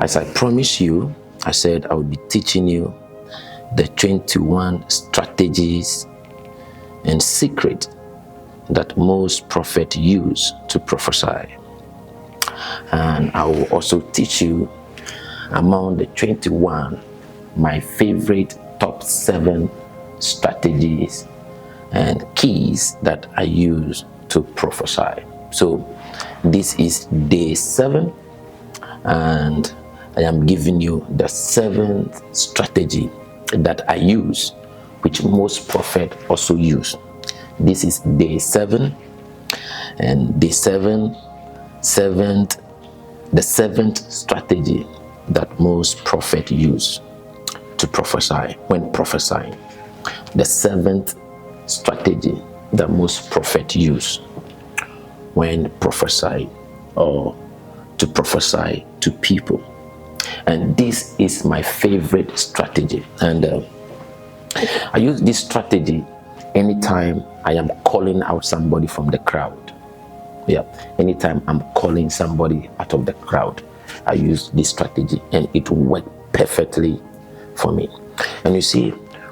As I promised you, I said I would be teaching you the 21 strategies and secrets that most prophets use to prophesy. And I will also teach you among the 21 my favorite top 7 strategies and keys that I use to prophesy. So this is day 7, and I am giving you the 7th strategy that I use, which most prophets also use. This is day 7, and day 7, the 7th strategy that most prophets use to prophesy when prophesying. The 7th strategy that most prophets use when prophesying or to prophesy to people. And this is my favorite strategy, and I use this strategy anytime I am calling out somebody from the crowd. Anytime I'm calling somebody out of the crowd, I use this strategy, and it worked perfectly for me. And you see,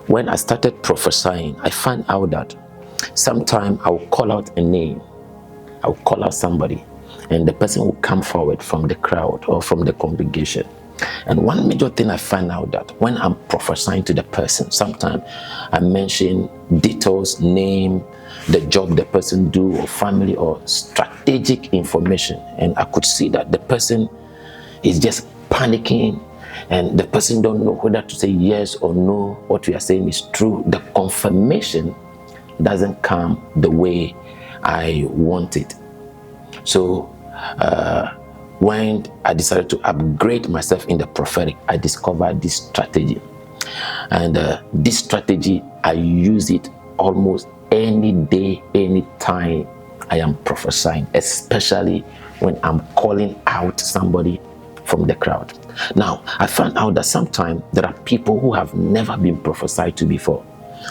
when I started prophesying, I found out that sometimes I will call out a name, I will call out somebody, and the person will come forward from the crowd or from the congregation. And one major thing I find out that when I'm prophesying to the person, sometimes I mention details, name, the job the person do, or family, or strategic information, and I could see that the person is just panicking, and the person don't know whether to say yes or no, what we are saying is true. The confirmation doesn't come the way I want it. So when I decided to upgrade myself in the prophetic, I discovered this strategy. And this strategy, I use it almost any day, any time I am prophesying, especially when I'm calling out somebody from the crowd. Now, I found out that sometimes there are people who have never been prophesied to before.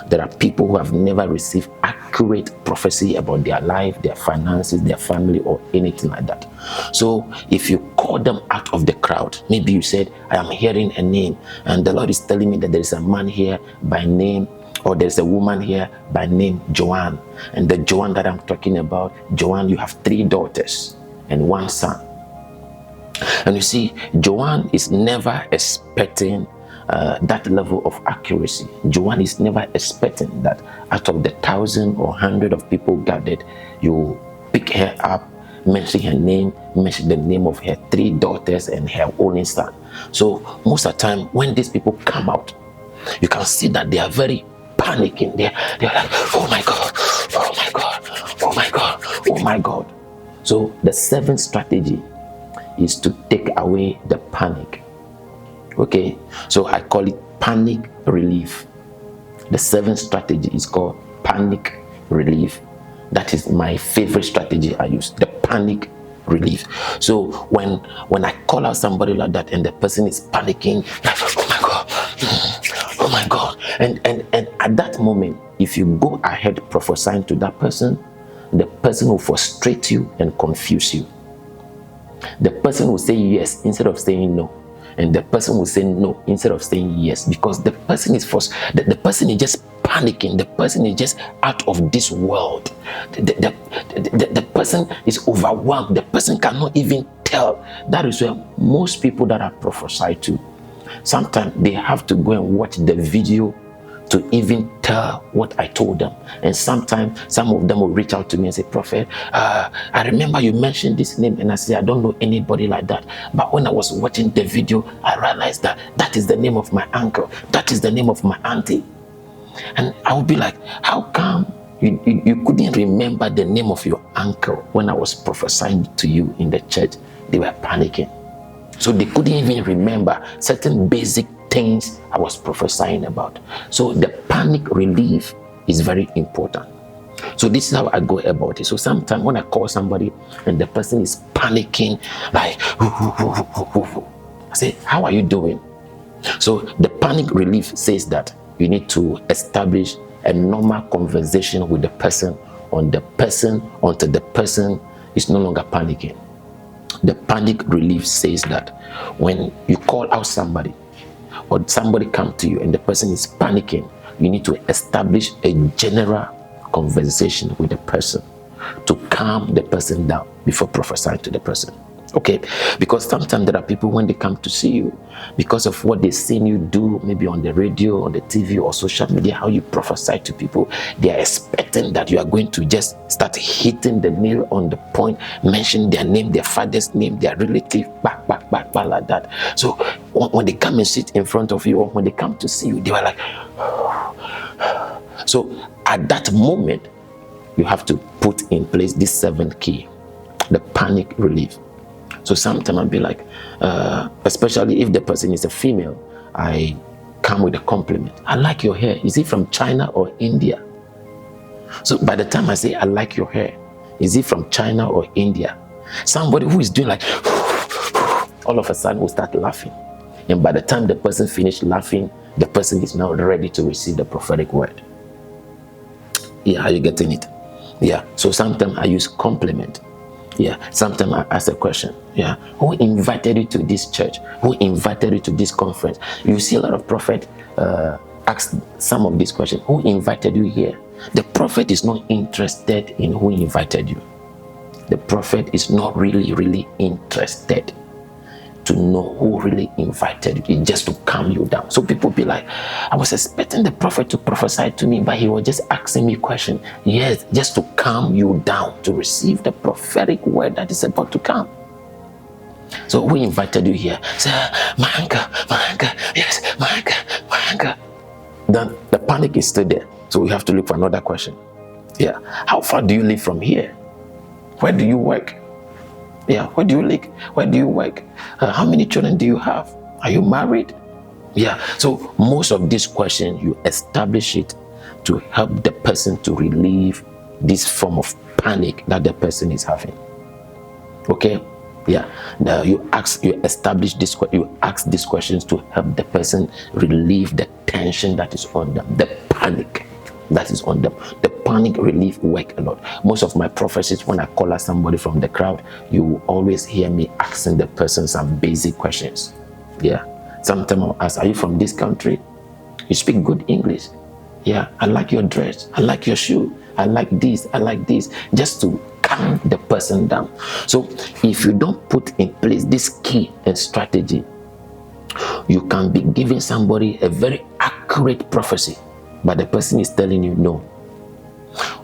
There are people who have never received accurate prophecy about their life, their finances, their family, or anything like that. So if you call them out of the crowd, maybe you said, I am hearing a name, and the Lord is telling me that there is a man here by name, or there's a woman here by name Joanne. And the Joanne that I'm talking about, Joanne, you have 3 daughters and 1 son. And you see, Joanne is never expecting that level of accuracy. Joanne is never expecting that out of the 1,000 or 100 of people gathered, you pick her up, mention her name, mention the name of her 3 daughters and her only son. So most of the time when these people come out, you can see that they are very panicking. They're like, oh my God, oh my God, oh my God, oh my God. So the 7th strategy is to take away the panic. Okay, so I call it panic relief. The 7th strategy is called panic relief. That is my favorite strategy I use, the panic relief. So when I call out somebody like that and the person is panicking, like, oh my God, oh my God, and at that moment, if you go ahead prophesying to that person, the person will frustrate you and confuse you. The person will say yes instead of saying no, and the person will say no instead of saying yes, because the person is the person is just panicking. The person is just out of this world. The person is overwhelmed. The person cannot even tell. That is where most people that are prophesied to, sometimes they have to go and watch the video to even tell what I told them. And sometimes some of them will reach out to me and say, Prophet, I remember you mentioned this name, and I say, I don't know anybody like that. But when I was watching the video, I realized that that is the name of my uncle. That is the name of my auntie. And I would be like, how come you couldn't remember the name of your uncle when I was prophesying to you in the church? They were panicking. So they couldn't even remember certain basic things I was prophesying about. So the panic relief is very important. So this is how I go about it. So sometimes when I call somebody and the person is panicking, like, I say, how are you doing? So the panic relief says that you need to establish a normal conversation with the person until the person is no longer panicking. The panic relief says that when you call out somebody or somebody come to you and the person is panicking, you need to establish a general conversation with the person to calm the person down before prophesying to the person. Okay, because sometimes there are people, when they come to see you, because of what they've seen you do, maybe on the radio, on the TV, or social media, how you prophesy to people, they are expecting that you are going to just start hitting the nail on the point, mention their name, their father's name, their relative, back, like that. So when they come and sit in front of you, or when they come to see you, they were like, so at that moment, you have to put in place this 7th key, the panic relief. So sometimes I'll be like, especially if the person is a female, I come with a compliment. I like your hair. Is it from China or India? So by the time I say, I like your hair, is it from China or India? Somebody who is doing like, all of a sudden will start laughing. And by the time the person finished laughing, the person is now ready to receive the prophetic word. Yeah, are you getting it? Yeah, so sometimes I use compliment. Yeah, sometimes I ask a question. Yeah, who invited you to this church? Who invited you to this conference? You see a lot of prophets ask some of these questions. Who invited you here? The prophet is not interested in who invited you. The prophet is not really interested to know who really invited you. It's just to calm you down. So people be like, I was expecting the prophet to prophesy to me, but he was just asking me questions. Yes, just to calm you down, to receive the prophetic word that is about to come. So who invited you here? Say, my uncle, yes, my uncle. Then the panic is still there. So we have to look for another question. Yeah, how far do you live from here? Where do you work? Yeah, where do you live? Where do you work? How many children do you have? Are you married? Yeah, so most of these questions, you establish it to help the person to relieve this form of panic that the person is having. Okay? Yeah. Now you establish this, you ask these questions to help the person relieve the tension that is on them, the panic that is on them. The panic relief work a lot. Most of my prophecies, when I call out somebody from the crowd, you will always hear me asking the person some basic questions. Yeah. Sometimes I'll ask, are you from this country? You speak good English. Yeah. I like your dress. I like your shoe. I like this. I like this. Just to calm the person down. So if you don't put in place this key and strategy, you can be giving somebody a very accurate prophecy, but the person is telling you no.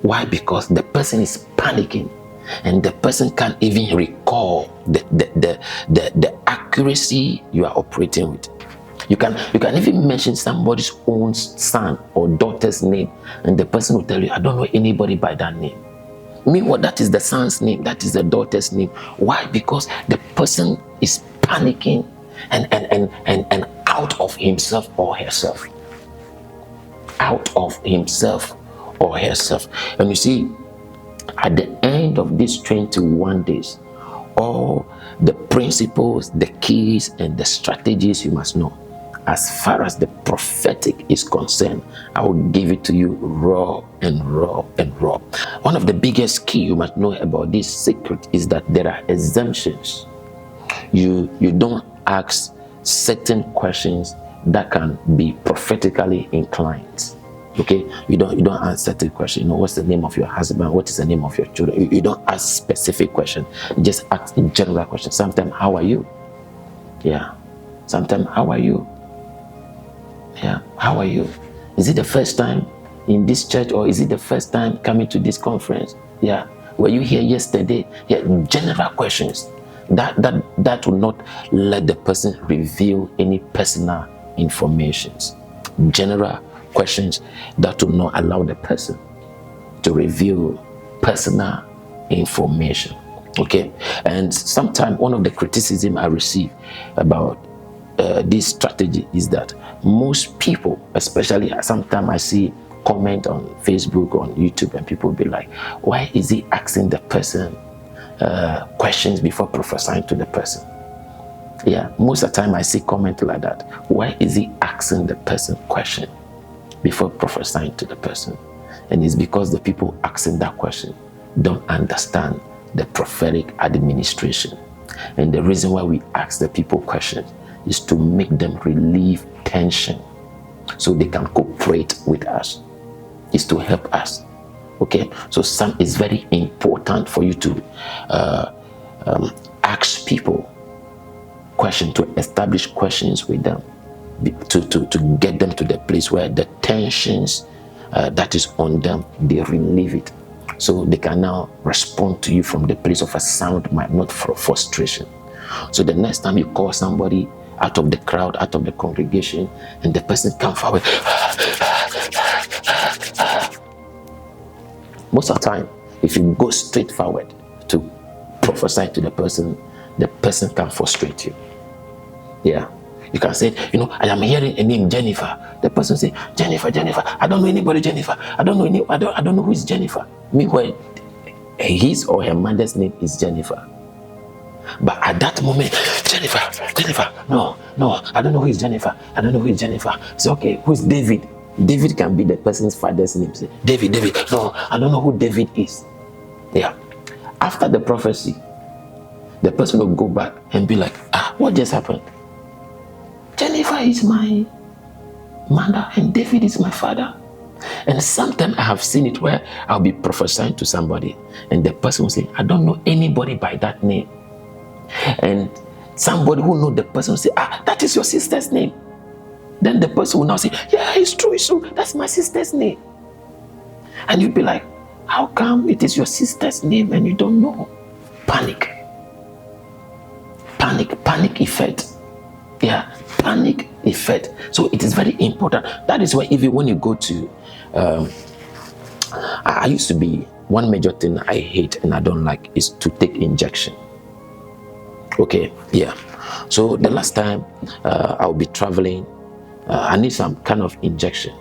Why? Because the person is panicking and the person can't even recall the accuracy you are operating with. You can even mention somebody's own son or daughter's name and the person will tell you, I don't know anybody by that name. Meanwhile, that is the son's name, that is the daughter's name. Why? Because the person is panicking and out of himself or herself. Out of himself or herself. And you see, at the end of these 21 days, all the principles, the keys, and the strategies you must know. As far as the prophetic is concerned, I will give it to you raw and raw and raw. One of the biggest key you must know about this secret is that there are exemptions. You don't ask certain questions that can be prophetically inclined. Okay, you don't answer the question. You know, what's the name of your husband? What is the name of your children? You don't ask specific questions. You just ask general questions. Sometimes, how are you? Yeah. Sometimes, how are you? Yeah. How are you? Is it the first time in this church, or is it the first time coming to this conference? Yeah. Were you here yesterday? Yeah. General questions. That will not let the person reveal any personal informations. General questions that will not allow the person to reveal personal information. Okay, and sometimes one of the criticism I receive about this strategy is that most people, especially sometimes I see comment on Facebook, on YouTube, and people be like, why is he asking the person questions before prophesying to the person? Yeah, most of the time I see comment like that. Why is he asking the person question before prophesying to the person? And it's because the people asking that question don't understand the prophetic administration. And the reason why we ask the people questions is to make them relieve tension so they can cooperate with us. Is to help us. Okay, so some is very important for you to ask people questions, to establish questions with them, to get them to the place where the tensions that is on them, they relieve it, so they can now respond to you from the place of a sound mind, not for frustration. So the next time you call somebody out of the crowd, out of the congregation, and the person comes forward, most of the time, if you go straight forward to prophesy to the person can frustrate you. Yeah. You can say, I am hearing a name, Jennifer. The person say, Jennifer. I don't know anybody, Jennifer. I don't know who is Jennifer. Meanwhile, his or her mother's name is Jennifer. But at that moment, Jennifer. No, I don't know who is Jennifer. Say, okay, who is David? David can be the person's father's name. Say, David. No, I don't know who David is. Yeah. After the prophecy, the person will go back and be like, what just happened? Jennifer is my mother and David is my father. And sometimes I have seen it where I'll be prophesying to somebody and the person will say, I don't know anybody by that name. And somebody who knows the person will say, that is your sister's name. Then the person will now say, yeah, it's true. That's my sister's name. And you'll be like, how come it is your sister's name and you don't know? Panic effect. Yeah, panic effect. So it is very important. That is why even when you go to, I used to be, one major thing I hate and I don't like is to take injection. Okay, yeah. So the last time I'll be traveling, I need some kind of injection.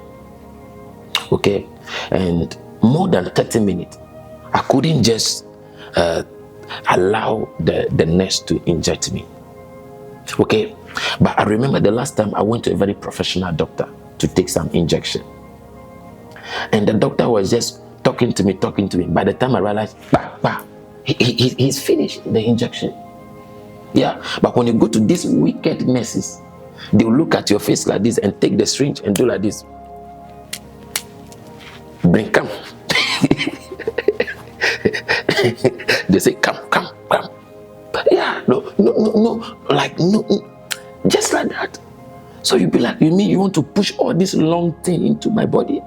Okay, and more than 30 minutes, I couldn't just allow the nurse to inject me. Okay, but I remember the last time I went to a very professional doctor to take some injection, and the doctor was just talking to me. By the time I realized, he's finished the injection. Yeah, but when you go to these wicked nurses, they will look at your face like this and take the syringe and do like this. Come. They say, come. Yeah, no, like no, just like that. So you be like, you mean you want to push all this long thing into my body?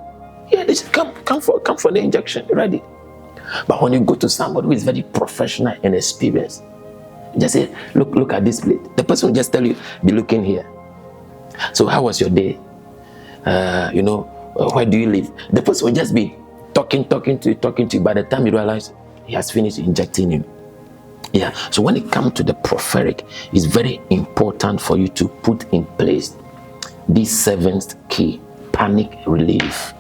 Yeah, they say, come for the injection, ready. But when you go to somebody who is very professional and experienced, just say, look at this plate. The person will just tell you, be looking here. So how was your day? Where do you live? The person will just be talking to you. By the time you realize he has finished injecting you. Yeah. So when it comes to the prophetic, it's very important for you to put in place this seventh key, panic relief.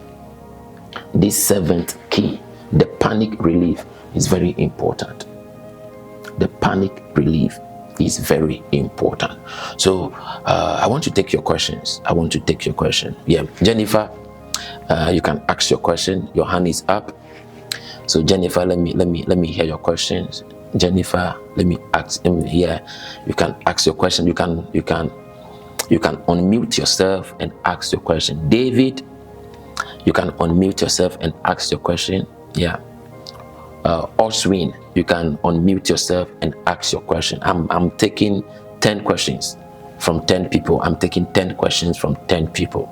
This seventh key, the panic relief, is very important. The panic relief is very important. So I want to take your questions. Yeah, Jennifer, you can ask your question. Your hand is up. So Jennifer, let me hear your questions. Jennifer, let me ask him here. You can ask your question. You can unmute yourself and ask your question. David, you can unmute yourself and ask your question. Yeah. Oswin, you can unmute yourself and ask your question. I'm taking 10 questions from 10 people. I'm taking 10 questions from 10 people.